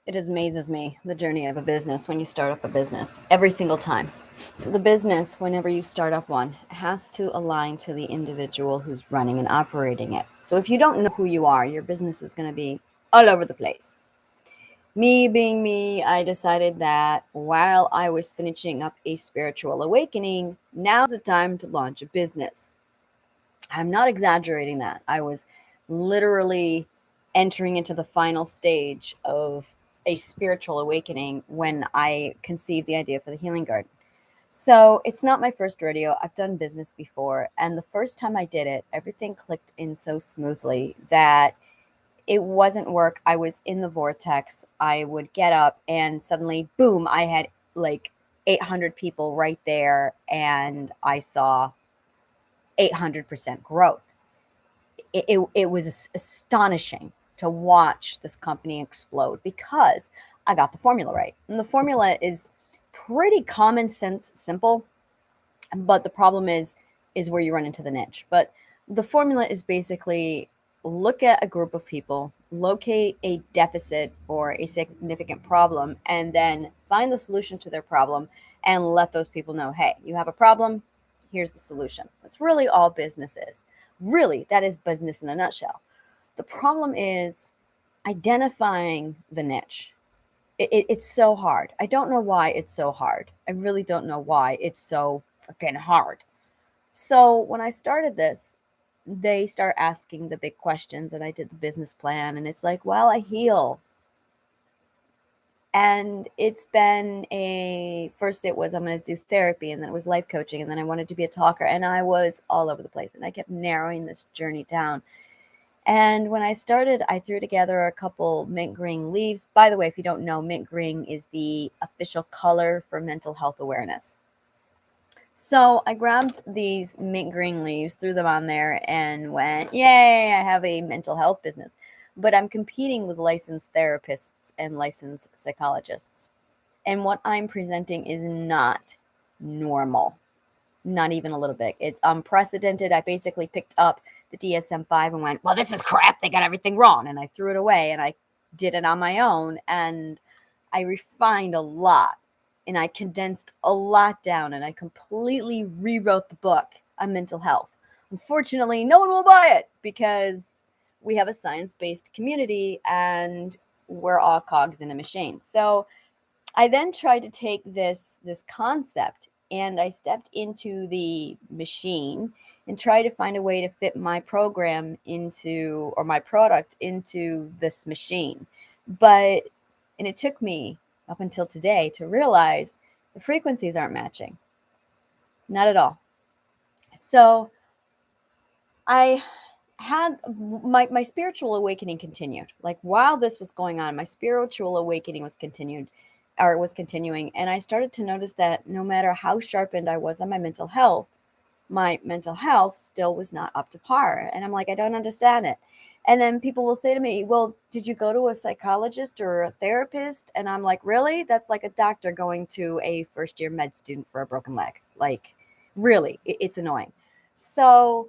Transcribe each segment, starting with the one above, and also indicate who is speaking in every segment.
Speaker 1: It amazes me, the journey of a business when you start up a business, every single time. The business, whenever you start up one, has to align to the individual who's running and operating it. So if you don't know who you are, your business is going to be all over the place. Me being me, I decided that while I was finishing up a spiritual awakening, now's the time to launch a business. I'm not exaggerating that. I was literally entering into the final stage of a spiritual awakening when I conceived the idea for the Healing Garden. So it's not my first rodeo. I've done business before. And the first time I did it, everything clicked in so smoothly that it wasn't work. I was in the vortex. I would get up and suddenly, boom, I had like 800 people right there. And I saw 800% growth. It was astonishing to watch this company explode because I got the formula right. And the formula is pretty common sense, simple, but the problem is where you run into the niche. But the formula is basically look at a group of people, locate a deficit or a significant problem, and then find the solution to their problem and let those people know, hey, you have a problem, here's the solution. That's really all business is. Really, that is business in a nutshell. The problem is identifying the niche. It's so hard. I don't know why it's so hard. I really don't know why it's so freaking hard. So when I started this, they start asking the big questions, and I did the business plan, and it's like, well, I heal. And it's been a first, it was I'm going to do therapy, and then it was life coaching, and then I wanted to be a talker, and I was all over the place, and I kept narrowing this journey down. And when I started, I threw together a couple mint green leaves. By the way, if you don't know, mint green is the official color for mental health awareness. So I grabbed these mint green leaves, threw them on there, and went, yay, I have a mental health business. But I'm competing with licensed therapists and licensed psychologists. And what I'm presenting is not normal, not even a little bit. It's unprecedented. I basically picked up the DSM 5 and went, well, this is crap. They got everything wrong. And I threw it away and I did it on my own. And I refined a lot and I condensed a lot down and I completely rewrote the book on mental health. Unfortunately, no one will buy it because we have a science based community and we're all cogs in a machine. So I then tried to take this concept and I stepped into the machine and tried to find a way to fit my program into or my product into this machine. But and it took me up until today to realize the frequencies aren't matching. Not at all. So I had my spiritual awakening continued. Like while this was going on, my spiritual awakening was continuing, and I started to notice that no matter how sharpened I was on my mental health still was not up to par. And I'm like, I don't understand it. And then people will say to me, well, did you go to a psychologist or a therapist? And I'm like, really? That's like a doctor going to a first year med student for a broken leg. Like, really, it's annoying. So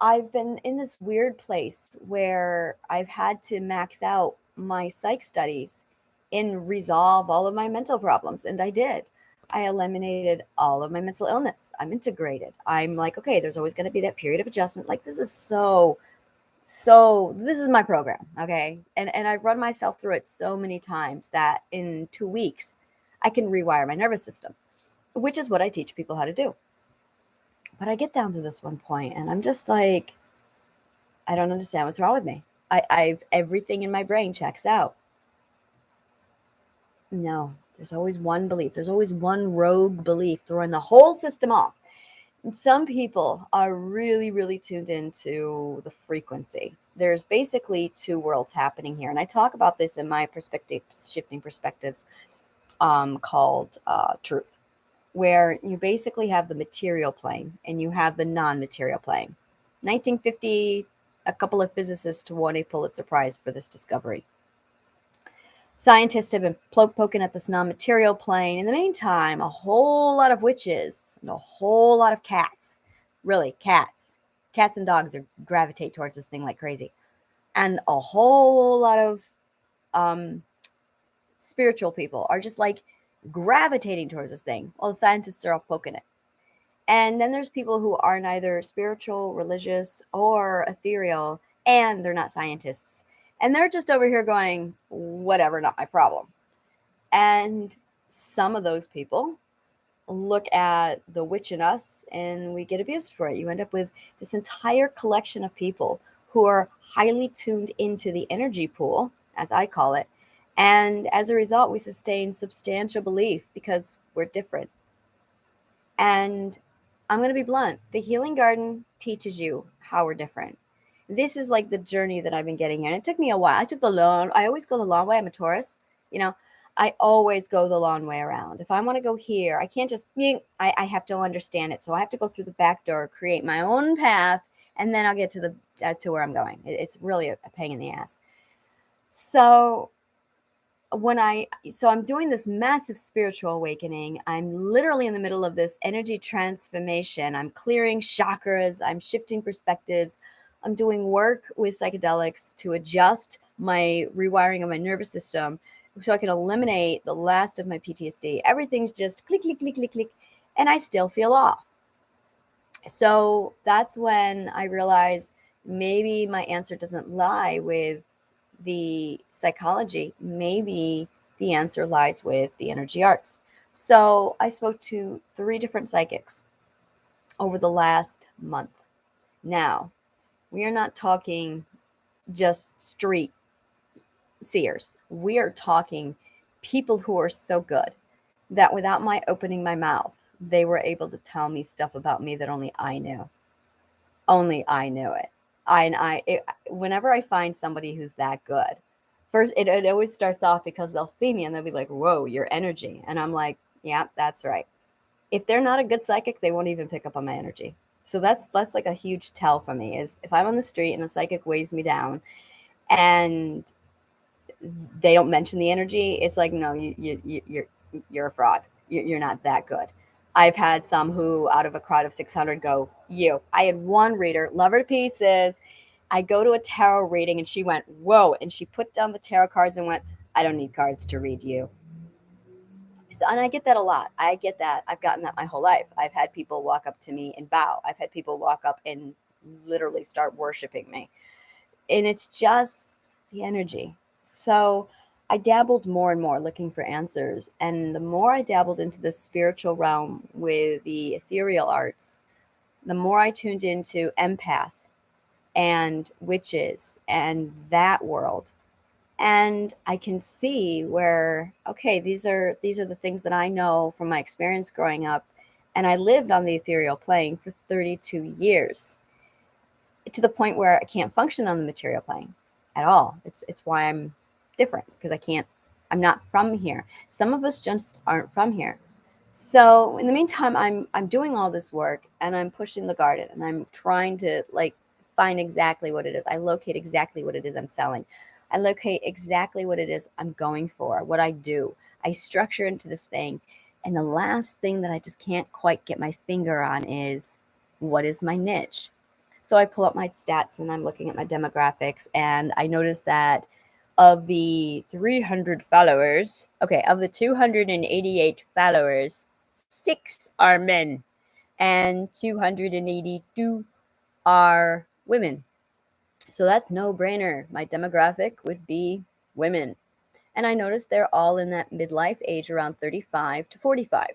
Speaker 1: I've been in this weird place where I've had to max out my psych studies and resolve all of my mental problems. And I did. I eliminated all of my mental illness. I'm integrated. I'm like, okay, there's always going to be that period of adjustment. Like, this is this is my program. Okay. And I've run myself through it so many times that in 2 weeks, I can rewire my nervous system, which is what I teach people how to do. But I get down to this one point and I'm just like, I don't understand what's wrong with me. I've everything in my brain checks out. No, there's always one belief. There's always one rogue belief throwing the whole system off. And some people are really, really tuned into the frequency. There's basically two worlds happening here. And I talk about this in my perspective, shifting perspectives, called truth, where you basically have the material plane and you have the non-material plane. 1950, a couple of physicists won a Pulitzer Prize for this discovery. Scientists have been poking at this non-material plane. In the meantime, a whole lot of witches and a whole lot of cats, really cats and dogs are gravitate towards this thing like crazy, and a whole lot of um, spiritual people are just like gravitating towards this thing, while the scientists are all poking it. And then there's people who are neither spiritual, religious, or ethereal, and they're not scientists. And they're just over here going, whatever, not my problem. And some of those people look at the witch in us and we get abused for it. You end up with this entire collection of people who are highly tuned into the energy pool, as I call it. And as a result, we sustain substantial belief because we're different. And I'm going to be blunt. The Healing Garden teaches you how we're different. This is like the journey that I've been getting here. And it took me a while. I always go the long way. I'm a Taurus. You know, I always go the long way around. If I want to go here, I can't just, I have to understand it. So I have to go through the back door, create my own path, and then I'll get to where I'm going. It's really a pain in the ass. So I'm doing this massive spiritual awakening. I'm literally in the middle of this energy transformation. I'm clearing chakras, I'm shifting perspectives. I'm doing work with psychedelics to adjust my rewiring of my nervous system so I can eliminate the last of my PTSD. Everything's just click, click, click, click, click, and I still feel off. So that's when I realized maybe my answer doesn't lie with the psychology. Maybe the answer lies with the energy arts. So I spoke to 3 different psychics over the last month. Now, we are not talking just street seers. We are talking people who are so good that without my opening my mouth, they were able to tell me stuff about me that only I knew. Only I knew it. Whenever I find somebody who's that good, first it always starts off because they'll see me and they'll be like, "Whoa, your energy," and I'm like, "Yeah, that's right." If they're not a good psychic, they won't even pick up on my energy. So that's like a huge tell for me. Is if I'm on the street and a psychic weighs me down, and they don't mention the energy, it's like, no, you're a fraud. You're not that good. I've had some who, out of a crowd of 600, go, you. I had one reader, love her to pieces. I go to a tarot reading and she went, whoa. And she put down the tarot cards and went, I don't need cards to read you. So, and I get that a lot. I get that. I've gotten that my whole life. I've had people walk up to me and bow. I've had people walk up and literally start worshiping me. And it's just the energy. So I dabbled more and more looking for answers. And the more I dabbled into the spiritual realm with the ethereal arts, the more I tuned into empath and witches and that world. And I can see where, okay, these are the things that I know from my experience growing up. And I lived on the ethereal plane for 32 years, to the point where I can't function on the material plane at all. It's why I'm different, because I'm not from here. Some of us just aren't from here. So in the meantime, I'm doing all this work and I'm pushing the garden and I'm trying to like find exactly what it is. I locate exactly what it is I'm selling. I locate exactly what it is I'm going for, what I do. I structure into this thing. And the last thing that I just can't quite get my finger on is, what is my niche? So I pull up my stats and I'm looking at my demographics, and I notice that of the 300 followers, okay, of the 288 followers, 6 are men and 282 are women. So that's no brainer. My demographic would be women. And I noticed they're all in that midlife age around 35 to 45,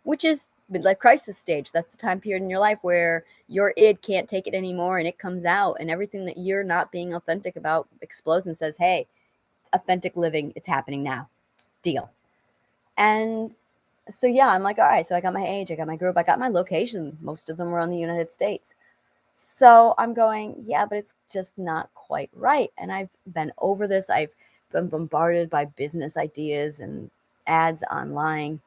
Speaker 1: which is midlife crisis stage. That's the time period in your life where your id can't take it anymore and it comes out, and everything that you're not being authentic about explodes and says, hey, authentic living, it's happening now. Deal. And so, yeah, I'm like, all right, so I got my age, I got my group, I got my location. Most of them were in the United States. So I'm going, yeah, but it's just not quite right. And I've been over this. I've been bombarded by business ideas and ads online.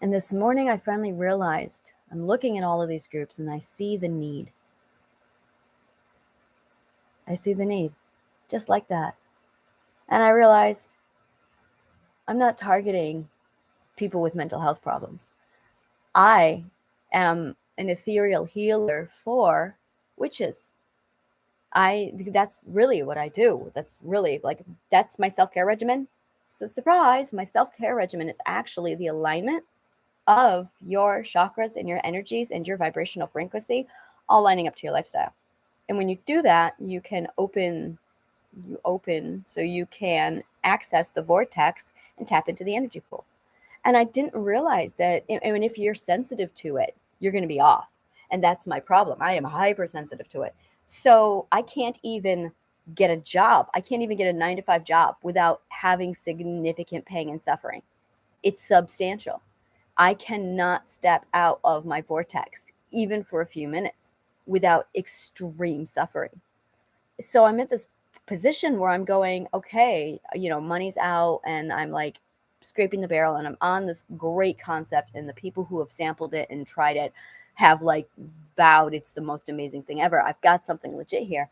Speaker 1: And this morning, I finally realized I'm looking at all of these groups and I see the need. I see the need, just like that. And I realized I'm not targeting people with mental health problems. I am an ethereal healer for witches. That's really what I do. That's really like, that's my self-care regimen. So, surprise, my self care regimen is actually the alignment of your chakras and your energies and your vibrational frequency all lining up to your lifestyle. And when you do that, you open so you can access the vortex and tap into the energy pool. And I didn't realize that, and if you're sensitive to it, you're going to be off. And that's my problem. I am hypersensitive to it. So I can't even get a job. I can't even get a 9 to 5 job without having significant pain and suffering. It's substantial. I cannot step out of my vortex, even for a few minutes, without extreme suffering. So I'm at this position where I'm going, okay, money's out, and I'm like scraping the barrel, and I'm on this great concept, and the people who have sampled it and tried it have like vowed it's the most amazing thing ever. I've got something legit here.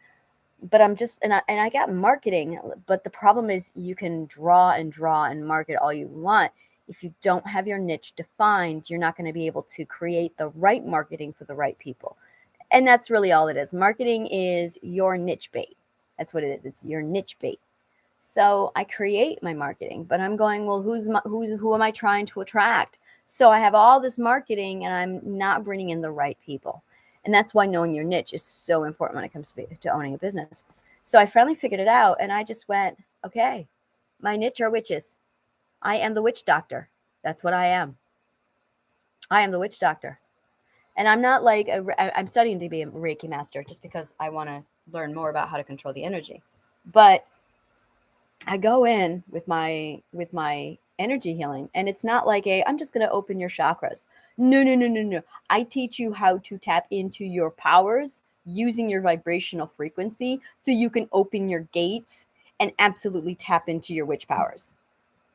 Speaker 1: But I'm just, and I got marketing, but the problem is you can draw and market all you want. If you don't have your niche defined, you're not going to be able to create the right marketing for the right people. And that's really all it is. Marketing is your niche bait. That's what it is. It's your niche bait. So I create my marketing, but I'm going, well, who am I trying to attract? So I have all this marketing and I'm not bringing in the right people. And that's why knowing your niche is so important when it comes to owning a business. So I finally figured it out, and I just went, okay, my niche are witches. I am the witch doctor. That's what I am. I am the witch doctor. And I'm not like, I'm studying to be a Reiki master just because I want to learn more about how to control the energy. But I go in with my energy healing, and it's not like I'm just going to open your chakras. No, no, no, no, no. I teach you how to tap into your powers using your vibrational frequency so you can open your gates and absolutely tap into your witch powers.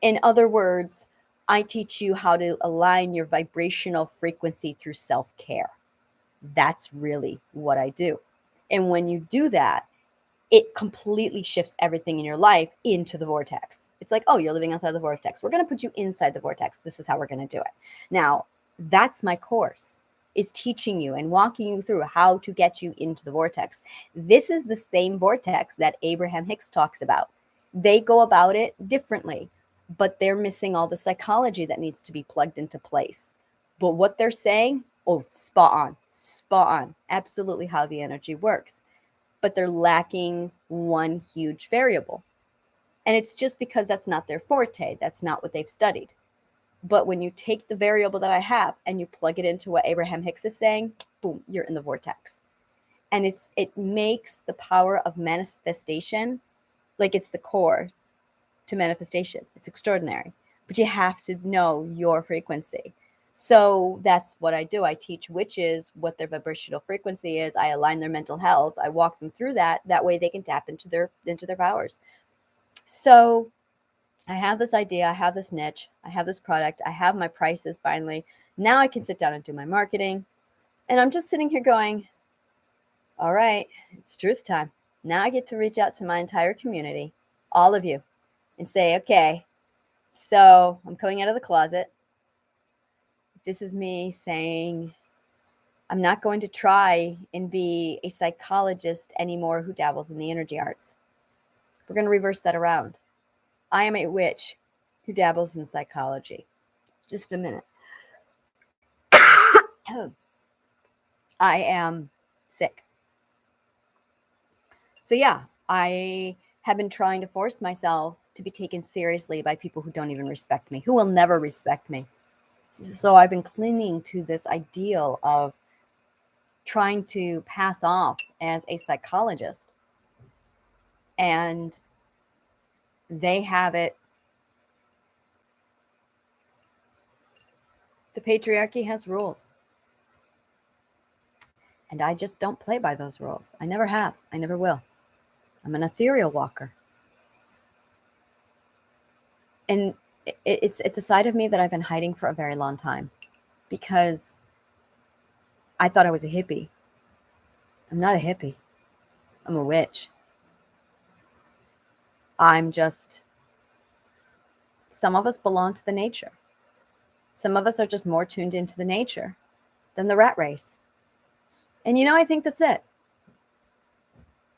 Speaker 1: In other words, I teach you how to align your vibrational frequency through self-care. That's really what I do. And when you do that, it completely shifts everything in your life into the vortex. It's like, oh, you're living outside the vortex. We're going to put you inside the vortex. This is how we're going to do it. Now, that's my course, is teaching you and walking you through how to get you into the vortex. This is the same vortex that Abraham Hicks talks about. They go about it differently, but they're missing all the psychology that needs to be plugged into place. But what they're saying, oh, spot on, absolutely how the energy works. But they're lacking one huge variable. And it's just because that's not their forte. That's not what they've studied. But when you take the variable that I have and you plug it into what Abraham Hicks is saying, boom, you're in the vortex. And it makes the power of manifestation, like it's the core to manifestation. It's extraordinary. But you have to know your frequency. So that's what I do. I teach witches what their vibrational frequency is. I align their mental health. I walk them through that. That way they can tap into their powers. So I have this idea. I have this niche. I have this product. I have my prices finally. Now I can sit down and do my marketing. And I'm just sitting here going, all right, it's truth time. Now I get to reach out to my entire community, all of you, and say, okay, so I'm coming out of the closet. This is me saying I'm not going to try and be a psychologist anymore who dabbles in the energy arts. We're going to reverse that around. I am a witch who dabbles in psychology. Just a minute. I am sick. So yeah, I have been trying to force myself to be taken seriously by people who don't even respect me, who will never respect me. So I've been clinging to this ideal of trying to pass off as a psychologist. And they have it. The patriarchy has rules. And I just don't play by those rules. I never have. I never will. I'm an ethereal walker. And it's a side of me that I've been hiding for a very long time because I thought I was a hippie. I'm not a hippie. I'm a witch. Some of us belong to the nature. Some of us are just more tuned into the nature than the rat race. And I think that's it.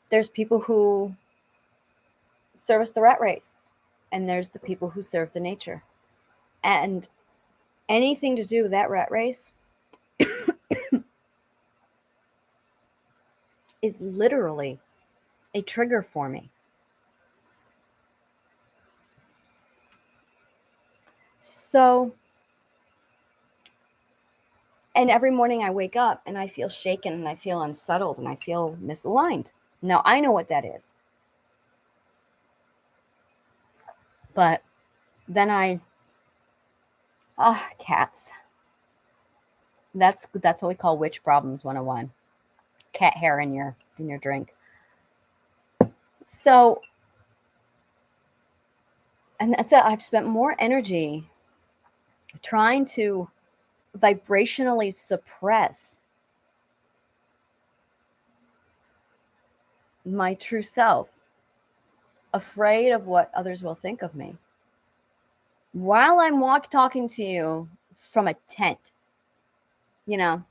Speaker 1: There's people who service the rat race. and there's the people who serve the nature. And anything to do with that rat race is literally a trigger for me. So, and every morning I wake up and I feel shaken and I feel unsettled and I feel misaligned. Now, I know what that is. But then cats. That's what we call witch problems 101. Cat hair in your drink. So, and that's it. I've spent more energy trying to vibrationally suppress my true self, afraid of what others will think of me, while I'm talking to you from a tent, you know.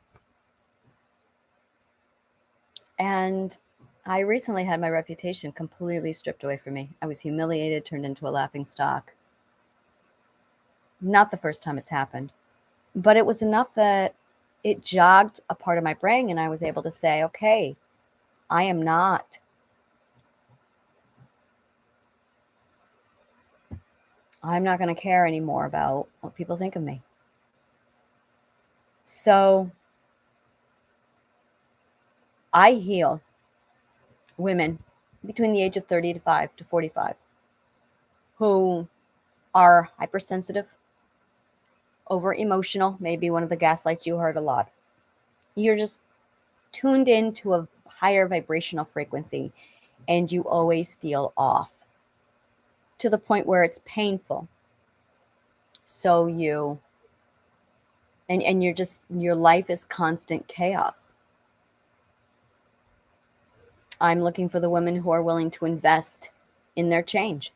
Speaker 1: And I recently had my reputation completely stripped away from me. I was humiliated, turned into a laughing stock. Not the first time it's happened, but it was enough that it jogged a part of my brain, and I was able to say, okay, I'm not going to care anymore about what people think of me. So I heal women between the age of 35 to 45 who are hypersensitive, over emotional, maybe one of the gaslights you heard a lot. You're just tuned into a higher vibrational frequency and you always feel off to the point where it's painful. So and you're just, your life is constant chaos. I'm looking for the women who are willing to invest in their change.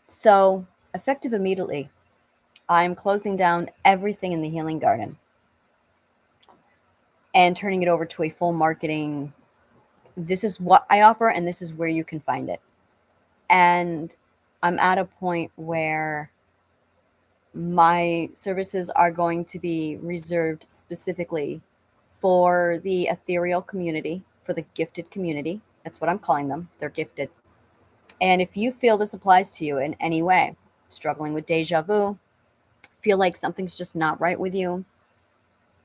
Speaker 1: So, effective immediately, I'm closing down everything in the Healing Garden and turning it over to a full marketing. This is what I offer, and this is where you can find it. And I'm at a point where my services are going to be reserved specifically for the ethereal community, for the gifted community. That's what I'm calling them. They're gifted. And if you feel this applies to you in any way, struggling with deja vu, feel like something's just not right with you,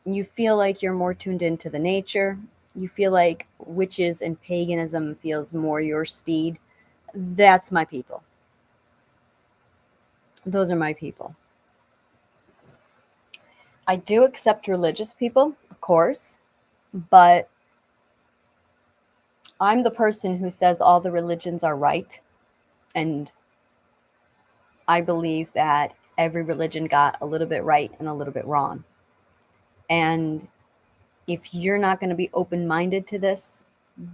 Speaker 1: you feel like you're more tuned into the nature, you feel like witches and paganism feels more your speed, that's my people. Those are my people. I do accept religious people, of course, but I'm the person who says all the religions are right. And I believe that every religion got a little bit right and a little bit wrong. And if you're not going to be open-minded to this,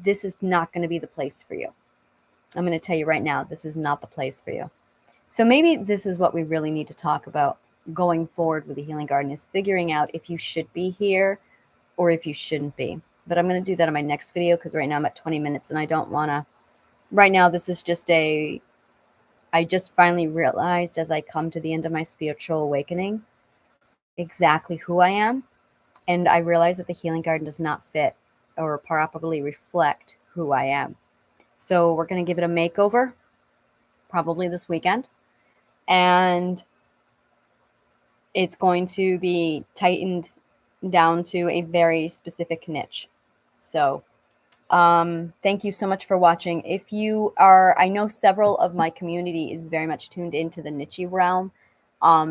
Speaker 1: this is not going to be the place for you. I'm going to tell you right now, this is not the place for you. So maybe this is what we really need to talk about going forward with the Healing Garden, is figuring out if you should be here or if you shouldn't be. But I'm going to do that in my next video, because right now I'm at 20 minutes and I don't want to. Right now, this is just I just finally realized, as I come to the end of my spiritual awakening, exactly who I am. And I realized that the Healing Garden does not fit or properly reflect who I am. So we're going to give it a makeover, probably this weekend. And it's going to be tightened down to a very specific niche. So thank you so much for watching. If you are, I know several of my community is very much tuned into the niche realm.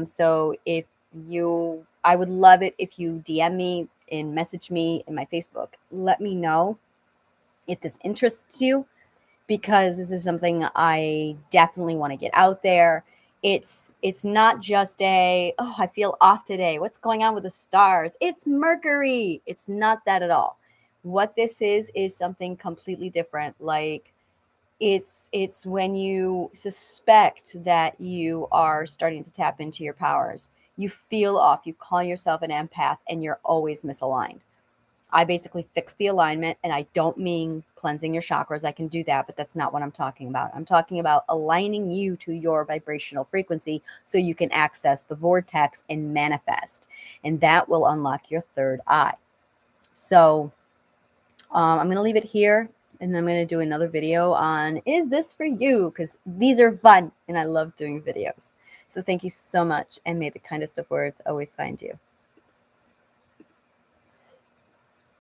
Speaker 1: So if you, I would love it if you DM me and message me in my Facebook. Let me know if this interests you, because this is something I definitely want to get out there. It's not just I feel off today, what's going on with the stars? It's Mercury. It's not that at all. What this is something completely different. Like it's when you suspect that you are starting to tap into your powers. You feel off, you call yourself an empath, and you're always misaligned. I basically fix the alignment, and I don't mean cleansing your chakras. I can do that, but that's not what I'm talking about. I'm talking about aligning you to your vibrational frequency so you can access the vortex and manifest. And that will unlock your third eye. So I'm going to leave it here, and then I'm going to do another video on, is this for you? Because these are fun, and I love doing videos. So thank you so much, and may the kindest of words always find you.